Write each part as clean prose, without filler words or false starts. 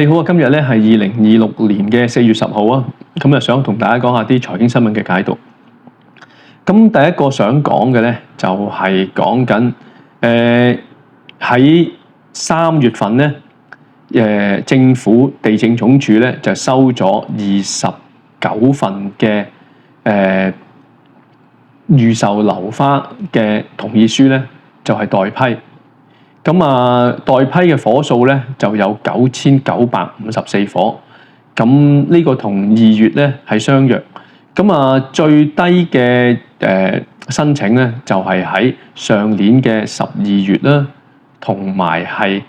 你好啊，今日咧係2026年嘅4月10號啊，咁啊想同大家講下啲財經新聞嘅解讀。咁第一個想講嘅咧就係講緊喺3月份咧，政府地政總署咧就收咗29份嘅預售樓花嘅同意書咧，就係代批。咁啊，代批嘅伙數咧就有9954伙，咁呢個同2月咧係相若。咁啊，最低嘅申請咧就係喺上年嘅12月啦，同埋係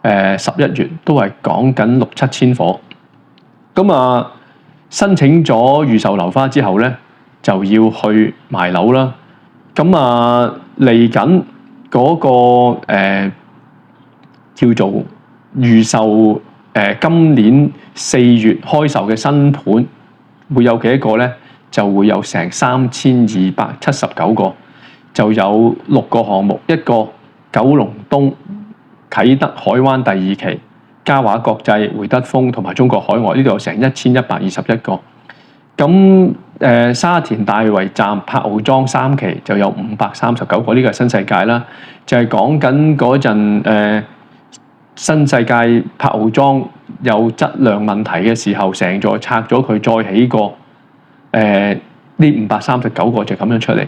11月都係講緊6-7千伙。咁啊，申請咗預售樓花之後咧，就要去賣樓啦。咁啊，嚟緊嗰個叫做預售今年4月開售嘅新盤會有幾多個咧？就會有成3279個，就有6個項目，一個九龍東啟德海灣第2期、嘉華國際、會德豐同埋中國海外，呢度有成1121個。咁沙田大圍站柏傲莊3期就有539個，呢個係新世界啦，就係講緊嗰陣新世界柏傲莊有質量問題嘅時候，成座拆咗佢再起過，呢539個就咁樣出嚟。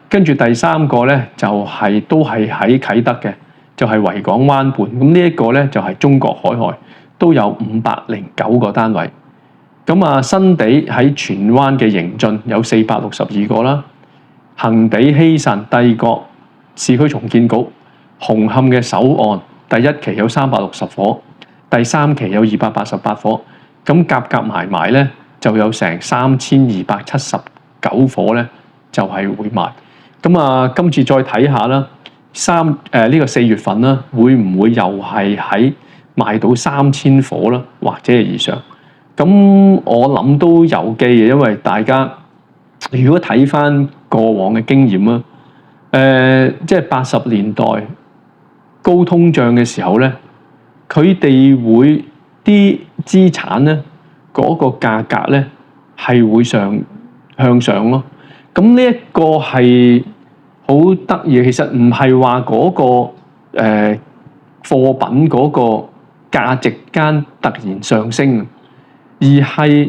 跟住第3個咧就係都係喺啟德嘅，就係維港灣畔。咁呢一個咧就係中國海外，都有509個單位。咁啊，新地喺荃灣嘅盈進有462個啦，恆地希慎帝國市區重建局紅磡嘅首岸第1期有360伙，第3期有288伙，咁夾埋埋咧就有成3279伙咧，就係會賣。咁啊，今次再睇下啦，呢個4月份啦，會唔會又係喺賣到3000伙啦，或者係以上？咁我諗都有機嘅，因為大家如果睇翻過往嘅經驗啦，即係80年代高通脹嘅時候咧，佢哋會啲資產咧嗰個價格咧係會向上咯。咁呢一個係好得意，其實唔係話嗰個貨品嗰個價值間突然上升，而係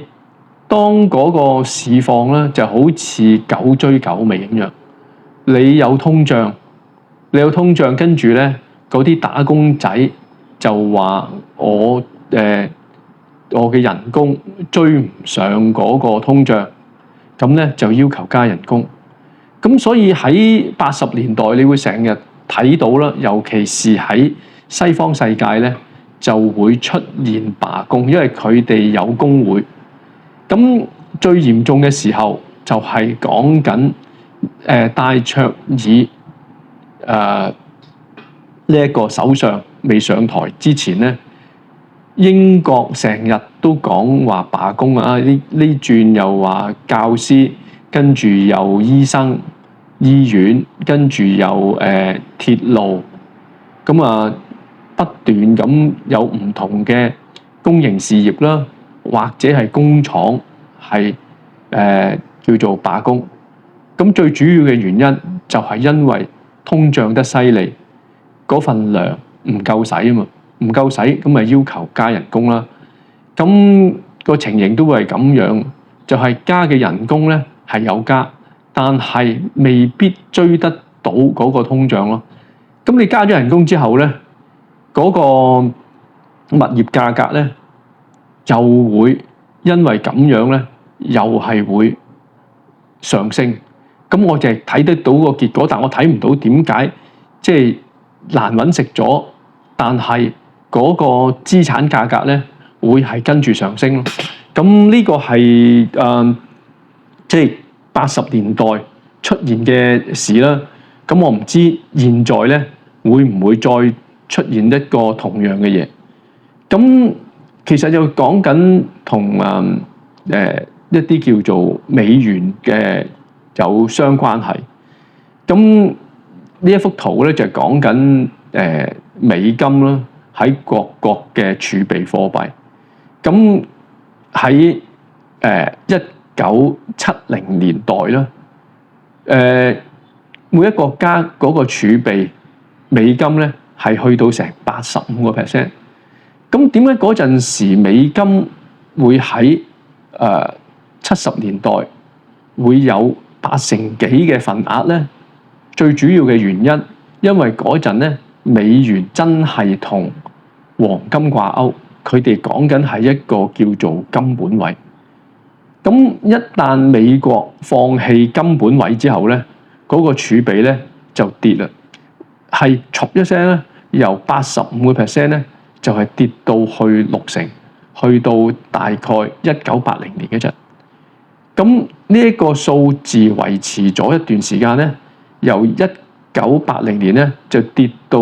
當嗰個市況咧就好似狗追狗尾咁樣，你有通脹，跟住咧嗰啲打工仔就話我嘅人工追唔上嗰個通脹，咁咧就要求加人工。咁所以喺80年代，你會成日睇到啦，尤其是喺西方世界咧，就會出現罷工，因為佢哋有工會。咁最嚴重嘅時候就係講緊戴卓爾呢一個首相未上台之前咧，英國成日都講話罷工啊，呢轉又話教師，跟住又醫生、醫院，跟住又鐵路，咁啊不斷咁有唔同嘅公營事業啦，或者係工廠係叫做罷工。咁最主要嘅原因就係因為通脹得犀利，嗰份糧唔夠使啊嘛，唔夠使咁咪要求加人工啦。咁個情形都會係咁樣，就係加嘅人工咧係有加，但係未必追得到嗰個通脹咯。咁你加咗人工之後咧，嗰個物業價格咧又會因為咁樣咧，又係會上升。咁我就係睇得到個結果，但我睇唔到點解即係難揾食咗，但係嗰個資產價格咧會係跟住上升咯。咁呢個係即係80年代出現嘅事啦。咁我唔知現在咧會唔會再出現一個同樣嘅嘢。咁其實就講緊同一啲叫做美元嘅有相關係。咁呢一幅圖咧就講緊美金啦，喺各國嘅儲備貨幣。咁喺1970年代啦，每一個國家嗰個儲備美金咧係去到成85%。咁點解嗰陣時美金會喺70年代會有80%幾嘅份額咧？最主要嘅原因，因為嗰陣咧美元真係同黃金掛鈎，佢哋講緊係一個叫做金本位。咁一旦美國放棄金本位之後咧，嗰個儲備咧就跌啦，係唰一聲咧，由85%咧就係跌到去60%，去到大概1980年嗰陣。咁呢一個數字維持咗一段時間咧，由1980年咧就跌到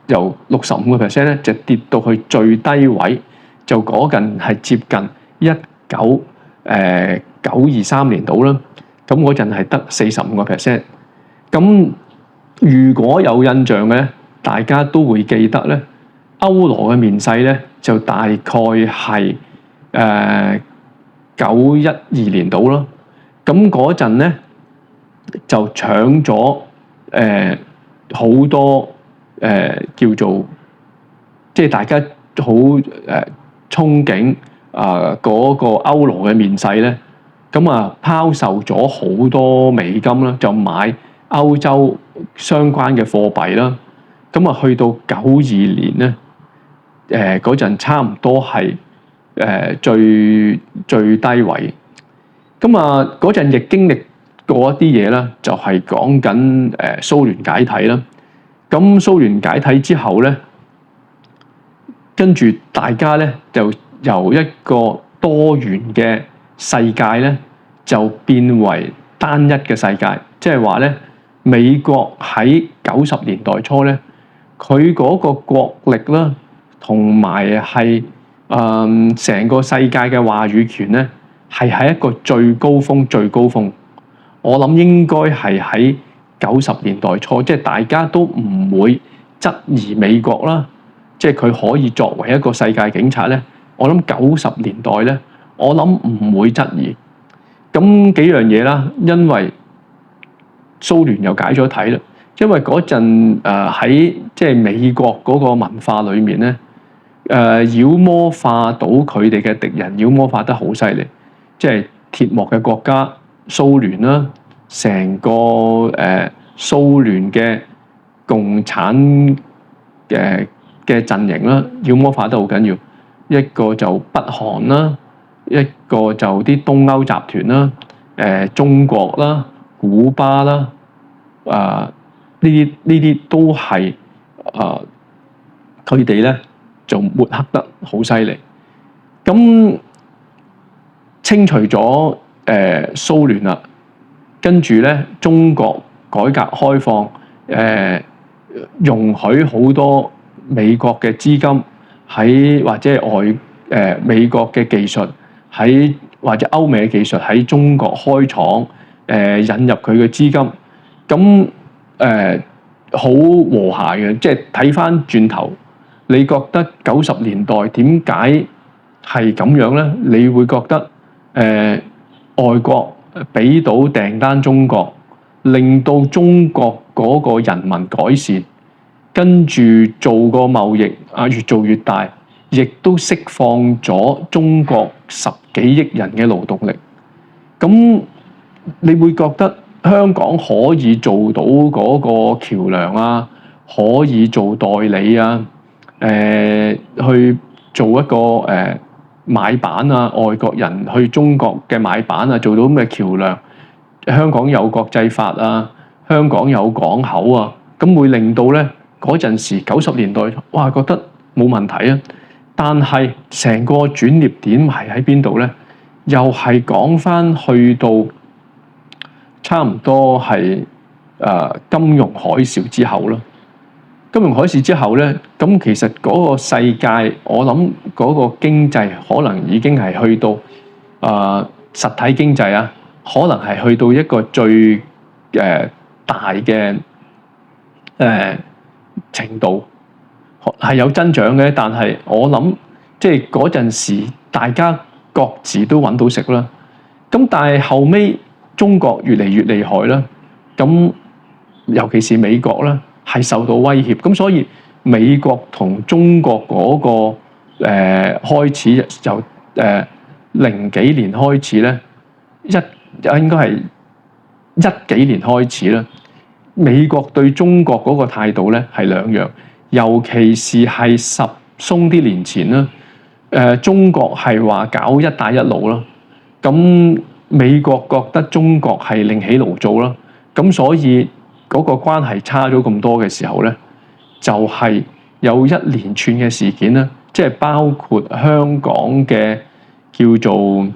由65%咧就跌到去最低位，就嗰陣係接近923年度啦。咁嗰陣係得45%。咁如果有印象嘅咧，大家都會記得咧，歐羅嘅面世咧就大概係912年度啦。咁嗰陣咧就搶咗好多叫做即係大家好憧憬嗰個歐羅嘅面世咧，咁啊拋售咗好多美金啦，就買歐洲相關嘅貨幣啦。咁啊去到92年咧，嗰陣差唔多係最低位。咁啊嗰陣亦經歷過一啲嘢啦，就係講緊蘇聯解體啦。咁蘇聯解體之後咧，跟住大家咧就由一個多元嘅世界咧，就變為單一嘅世界。即係話咧，美國喺90年代初咧，佢嗰個國力啦，同埋係成個世界嘅話語權咧，係喺一個最高峰。我諗應該係喺90年代初，即係大家都唔會質疑美國啦，即係佢可以作為一個世界警察咧。我諗90年代咧，我諗唔會質疑。咁幾樣嘢啦，因為蘇聯又解咗體啦，因為嗰陣喺即係美國嗰個文化裏面咧，妖魔化到佢哋嘅敵人，妖魔化得好犀利，即係鐵幕嘅國家蘇聯啦，成個蘇聯嘅共產嘅陣營啦，妖魔化得好緊要。一個就北韓啦，一個就啲東歐集團啦，中國啦、古巴啦，呢啲都係佢哋咧就抹黑得好犀利。咁清除咗蘇聯啦，跟住咧中國改革開放，容許好多美國嘅資金喺或者係美國嘅技術喺或者歐美嘅技術喺中國開廠，引入佢嘅資金，咁好和諧嘅。即係睇返轉頭，你覺得90年代點解係咁樣咧？你會覺得外國俾到訂單中國，令到中國嗰個人民改善。跟住做個貿易越做越大，亦都釋放咗中國10幾億人嘅勞動力。咁你會覺得香港可以做到嗰個橋梁啊，可以做代理啊，去做一個買辦啊，外國人去中國嘅買辦啊，做到咁嘅橋梁。香港有國際法啊，香港有港口啊，咁會令到咧。嗰陣時90年代，哇，覺得冇問題啊！但係成個轉捩點係喺邊度咧？又係講返去到差唔多係金融海嘯之後咯。金融海嘯之後咧，咁其實嗰個世界，我諗嗰個經濟可能已經係去到實體經濟啊，可能係去到一個最大嘅程度係有增長嘅，但係我諗即係嗰陣時大家各自都揾到食啦。咁但係後尾中國越嚟越厲害啦，咁尤其是美國啦，係受到威脅。咁所以美國同中國嗰個開始就零幾年開始咧，應該係一幾年開始啦。美國對中國嗰個態度咧係兩樣，尤其是係鬆啲年前啦。中國係話搞一帶一路啦，咁美國覺得中國係另起爐灶啦，咁所以嗰個關係差咗咁多嘅時候咧，就係有一連串嘅事件啦，即係包括香港嘅叫做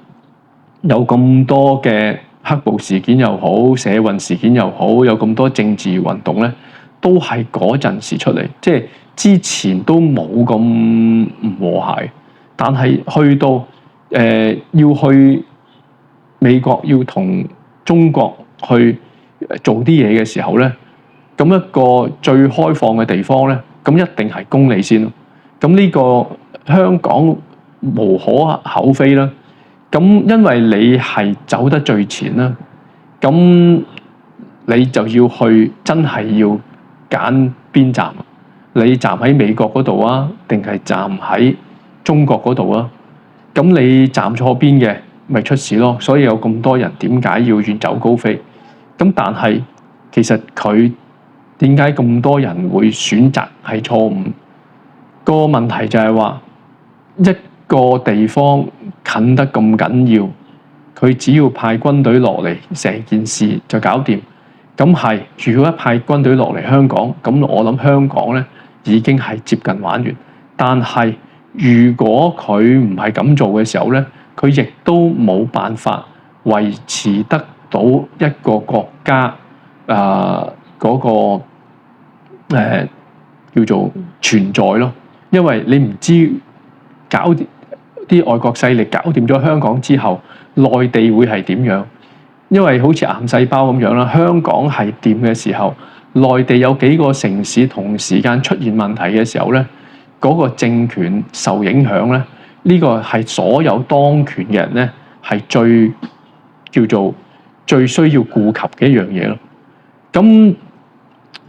有咁多嘅黑暴事件又好，社運事件又好，有咁多政治運動咧，都係嗰陣時出嚟，即係之前都冇咁唔和諧，但係去到要去美國要同中國去做啲嘢嘅時候咧，咁一個最開放嘅地方咧，咁一定係攻你先咯。咁呢個香港無可厚非啦。咁因為你係走得最前啦，咁你就要去真係要揀邊站，你站喺美國嗰度啊，定係站喺中國嗰度啊？咁你站錯邊嘅，咪出事咯。所以有咁多人點解要遠走高飛？咁但係其實佢點解咁多人會選擇係錯誤？個問題就係話一個地方近得咁緊要，佢只要派軍隊落嚟，成件事就搞掂。咁係，如果一派軍隊落嚟香港，咁我諗香港咧已經係接近玩完。但係如果佢唔係咁做嘅時候咧，佢亦都冇辦法維持得到一個國家嗰個叫做存在咯。因為你唔知搞啲外國勢力搞掂咗香港之後，內地會係點樣？因為好似癌細胞咁樣啦，香港係掂嘅時候，內地有幾個城市同時間出現問題嘅時候咧，嗰個政權受影響咧，呢個係所有當權嘅人咧係叫做最需要顧及嘅一樣嘢咯。咁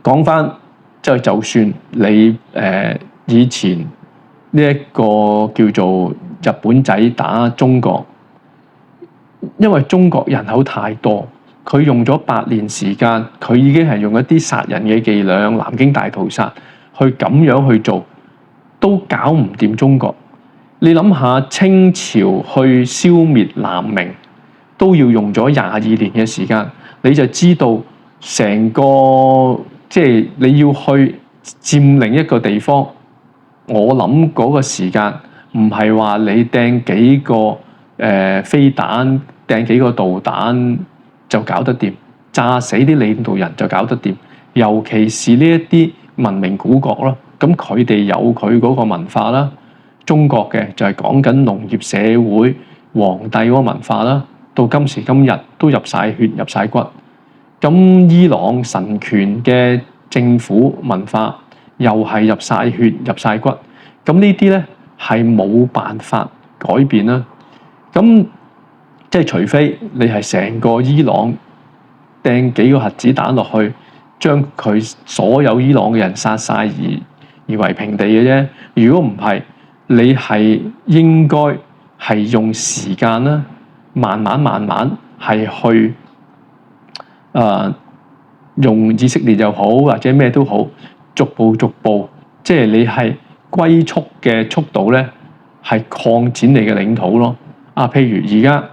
講翻就算你以前呢一個叫做日本仔打中國，因為中國人口太多，佢用咗8年時間，佢已經係用一啲殺人嘅伎倆，南京大屠殺去咁樣去做，都搞唔掂中國。你諗下，清朝去消滅南明都要用咗22年嘅時間，你就知道成個即係你要去佔領一個地方，我諗嗰個時間唔係話你掟幾個飛彈、掟幾個導彈就搞得掂，炸死啲領導人就搞得掂。尤其是呢一啲文明古國咯，咁佢哋有佢嗰個文化啦。中國嘅就係講緊農業社會、皇帝嗰個文化啦，到今時今日都入晒血、入晒骨。咁伊朗神權嘅政府文化又係入晒血、入晒骨。咁呢啲咧係冇辦法改變啦。咁即係除非你係成個伊朗掟幾個核子彈落去，將佢所有伊朗嘅人殺晒而為平地嘅啫。如果唔係，你係應該係用時間啦，慢慢係去用以色列又好或者咩都好，逐步即係你係歸宿嘅速度咧，係擴展你嘅領土咯。譬如而家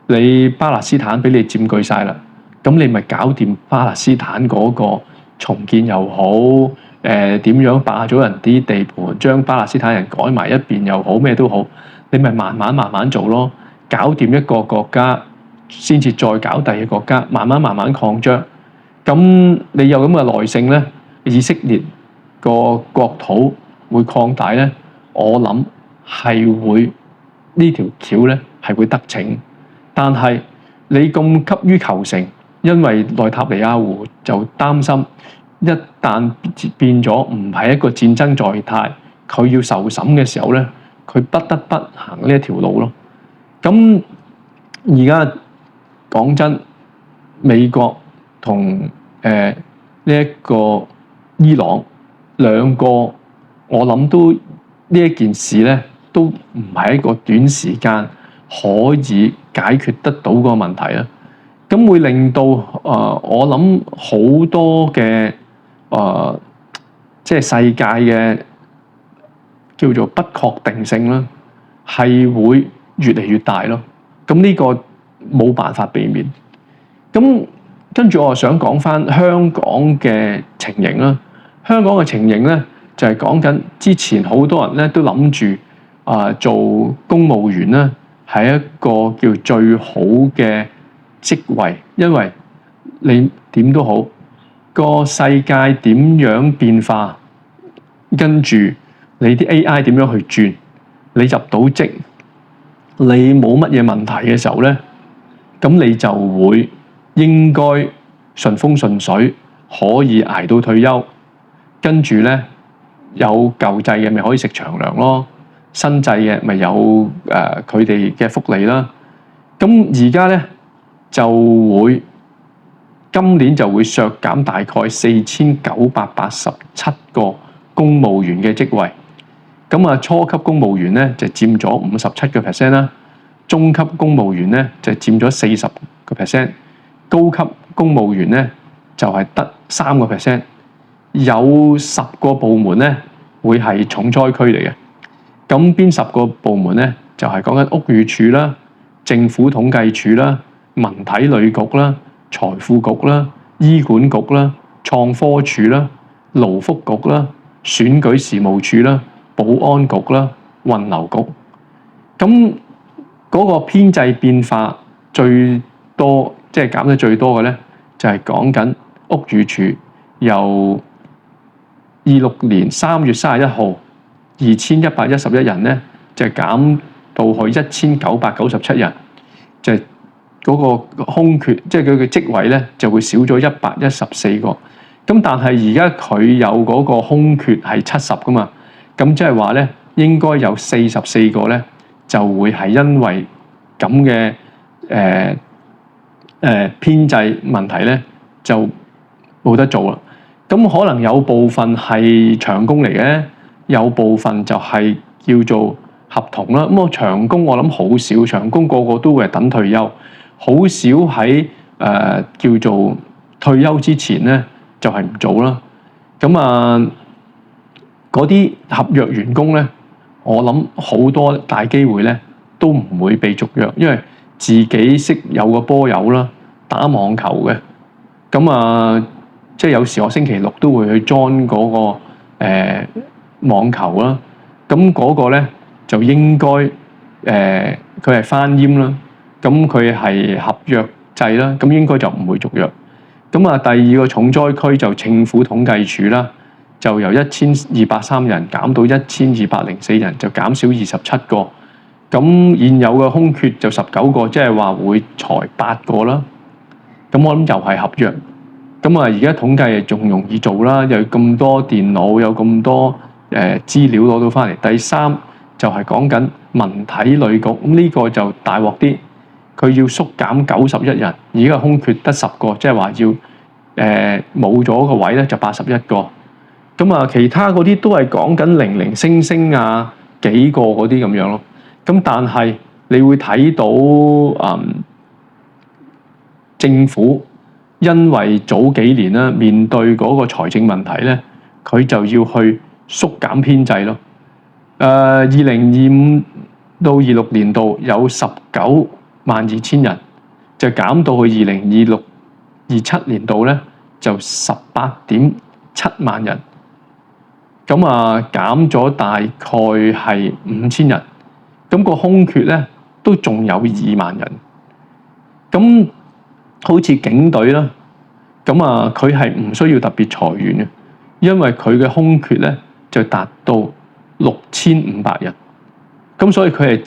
你巴勒斯坦俾你佔據晒啦，咁你咪搞掂巴勒斯坦嗰個重建又好。點樣霸咗人啲地盤，將巴勒斯坦人改埋一邊又好，咩都好，你咪慢慢做咯。搞掂一個國家，先至再搞第二個國家，慢慢擴張。咁你有咁嘅耐性咧，以色列個國土會擴大咧，我諗係會呢條橋咧係會得逞。但係你咁急於求成，因為內塔尼亞胡就擔心。一旦變咗唔係一個戰爭狀態，佢要受審嘅時候咧，佢不得不行呢一條路咯。咁而家講真，美國同呢一個伊朗兩個，我諗都呢一件事咧，都唔係一個短時間可以解決得到個問題啦。咁會令到我諗好多嘅即係世界嘅叫做不確定性啦，係會越嚟越大咯。咁呢個冇辦法避免。咁跟住我想講翻香港嘅情形啦。香港嘅情形咧就係講緊之前好多人咧都諗住做公務員咧係一個叫最好嘅職位，因為你點都好，個世界點樣變化，跟住你啲 AI 點樣去轉，你入到職，你冇乜嘢問題嘅時候咧，咁你就會應該順風順水，可以捱到退休。跟住咧有舊制嘅咪可以食長糧咯，新制嘅咪有佢哋嘅福利啦。咁而家咧就會今年就會削減大概4987個公務員嘅職位。咁初級公務員咧就佔咗57%啦，中級公務員咧就佔咗40%，高級公務員咧就係得3%。有10個部門咧會係重災區嚟嘅。咁邊10個部門咧就係講緊屋宇署啦、政府統計處啦、文體旅局啦、財富局啦、醫管局啦、創科處啦、勞福局啦、選舉事務處啦、保安局啦、運流局。咁嗰個編制變化最多，即係減得最多嘅咧，就係講緊屋宇署由26年3月31號2111人咧，就減到去1997人，就係嗰個空缺，即係佢嘅職位咧就會少咗114個。咁但係而家佢有嗰個空缺係70噶嘛，咁即係話咧應該有44個咧就會係因為咁嘅編制問題咧就冇得做啦。咁可能有部分係長工嚟嘅，有部分就係叫做合同啦。咁長工我諗好少，長工個個都會係等退休，好少喺叫做退休之前咧就係唔做啦。咁嗰啲合約員工咧，我諗好多大機會咧都唔會被續約，因為自己識有個波友啦，打網球嘅。咁即係有時我星期六都會去 join 嗰個網球啦。咁嗰個咧就應該佢係翻閹啦。咁佢係合約制啦，咁應該就唔會續約。咁第二個重災區就政府統計處啦，就由1203人減到1204人，就減少27個。咁現有嘅空缺就19個，即係話會裁8個啦。咁我諗又係合約。咁而家統計仲容易做啦，有咁多電腦，有咁多資料攞到翻嚟。第三就係講緊文體旅局，咁呢個就大鑊啲，佢要縮減91人，而家空缺得10個，即係話要冇咗個位咧就81個。咁其他嗰啲都係講緊零零星星幾個嗰啲咁樣咯。咁但係你會睇到政府因為早幾年啦面對嗰個財政問題咧，佢就要去縮減編制咯。2025到26年度有192000人，就減到去2026-27年度咧就18.7萬人。咁減咗大概係5000人。咁個空缺咧都仲有2萬人。咁好似警隊啦，咁佢係唔需要特別裁員嘅，因為佢嘅空缺咧就達到6500人。咁所以佢係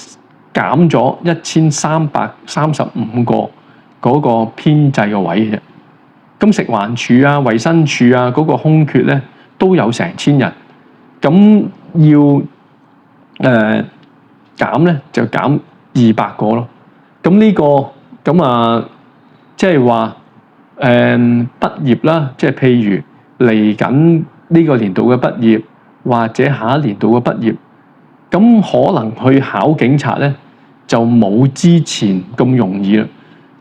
減咗1335個嗰個編制嘅位嘅啫。咁食環署衛生署嗰個空缺咧都有成1000人。咁要減咧就減200個咯。咁呢個咁啊，即係話畢業啦，即係譬如嚟緊呢個年度嘅畢業，或者下一年度嘅畢業，咁可能去考警察咧就冇之前咁容易啦。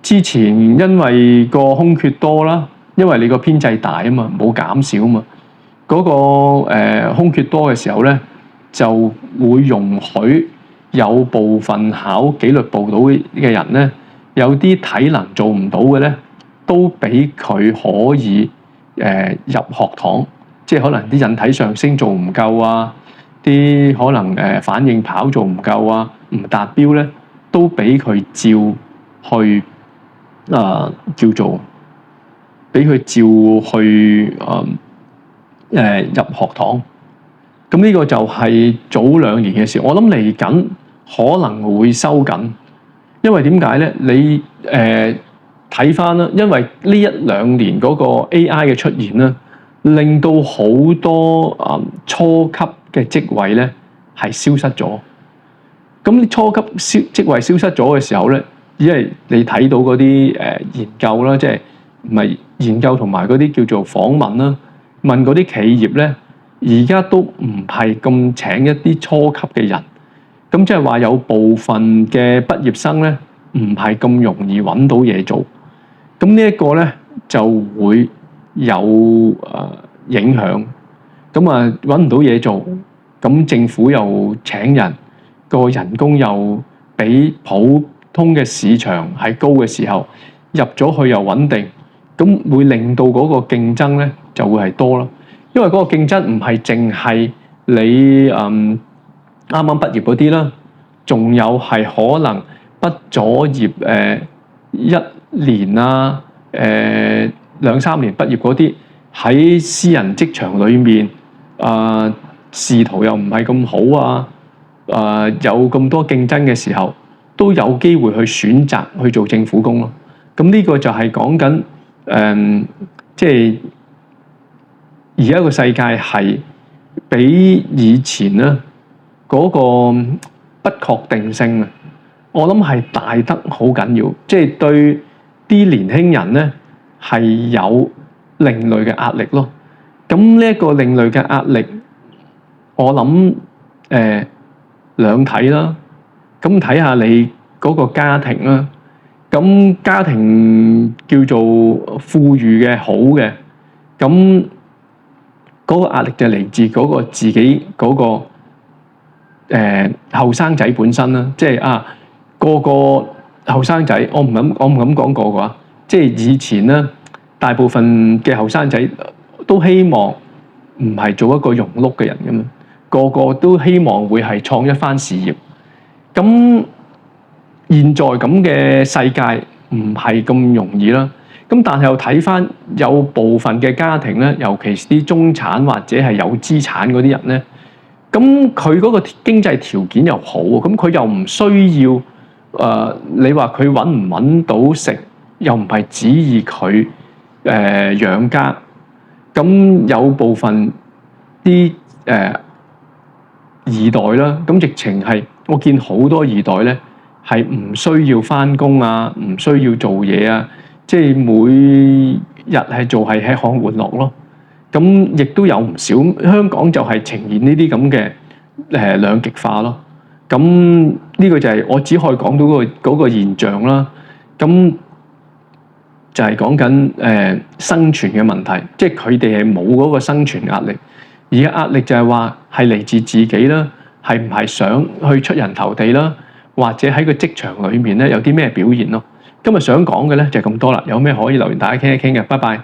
之前因為個空缺多啦，因為你個編制大啊嘛，冇減少啊嘛，嗰個空缺多嘅時候咧，就會容許有部分考紀律部隊嘅人咧，有啲體能做唔到嘅咧，都俾佢可以入學堂，即係可能啲引體上升做唔夠啊，啲可能反應跑做唔夠啊，唔達標咧，都俾佢照去叫做俾佢照去入學堂。咁呢個就係早2年嘅事，我諗嚟緊可能會收緊，因為點解咧？你睇翻啦，因為呢1-2年嗰個 AI 嘅出現啦，令到好多初級嘅職位咧係消失咗。咁初級職位消失咗嘅時候咧，因為你睇到嗰啲研究啦，即係唔係研究同埋嗰啲叫做訪問啦，問嗰啲企業咧。而家都唔係咁請一啲初級嘅人，咁即係話有部分嘅畢業生咧，唔係咁容易揾到嘢做。咁呢一個咧就會有影響。咁啊揾唔到嘢做，咁政府又請人，個人工又比普通嘅市場係高嘅時候，入咗去又穩定，咁會令到嗰個競爭咧就會係多啦。因為嗰個競爭唔係淨係你啱啱畢業嗰啲啦，仲有係可能畢咗業1年啊2-3年畢業嗰啲，喺私人職場裏面仕途又唔係咁好啊，有咁多競爭嘅時候，都有機會去選擇去做政府工咯。咁呢個就係講緊即係。而家個世界係比以前咧嗰個不確定性啊，我諗係大得好緊要，即係對啲年輕人咧係有另類嘅壓力咯。咁呢一個另類嘅壓力，我諗兩睇啦。咁睇下你嗰個家庭啦。咁家庭叫做富裕嘅好嘅，咁嗰個壓力就嚟自嗰個自己嗰個後生仔本身啦，即係個個後生仔，我唔敢講個個啊，即係以前咧，大部分嘅後生仔都希望唔係做一個庸碌嘅人咁樣，個個都希望會係創一番事業。咁現在咁嘅世界唔係咁容易啦。咁但係又睇翻有部分嘅家庭咧，尤其是啲中產或者係有資產嗰啲人咧，咁佢嗰個經濟條件又好，咁佢又唔需要你話佢揾唔揾到食，又唔係指意佢養家。咁有部分啲二代啦，咁直情係我見好多二代咧係唔需要翻工啊，唔需要做嘢啊。即係每日係做係吃喝玩樂咯，咁亦都有唔少香港就係呈現呢啲咁嘅兩極化咯。咁呢個就係我只可以講到嗰個現象啦。咁就係講緊生存嘅問題，即係佢哋係冇嗰個生存壓力，而嘅壓力就係話係嚟自自己啦，係唔係想去出人頭地啦，或者喺個職場裏面咧有啲咩表現咯。今日想講嘅咧就係咁多啦，有咩可以留言大家傾一傾嘅，拜拜。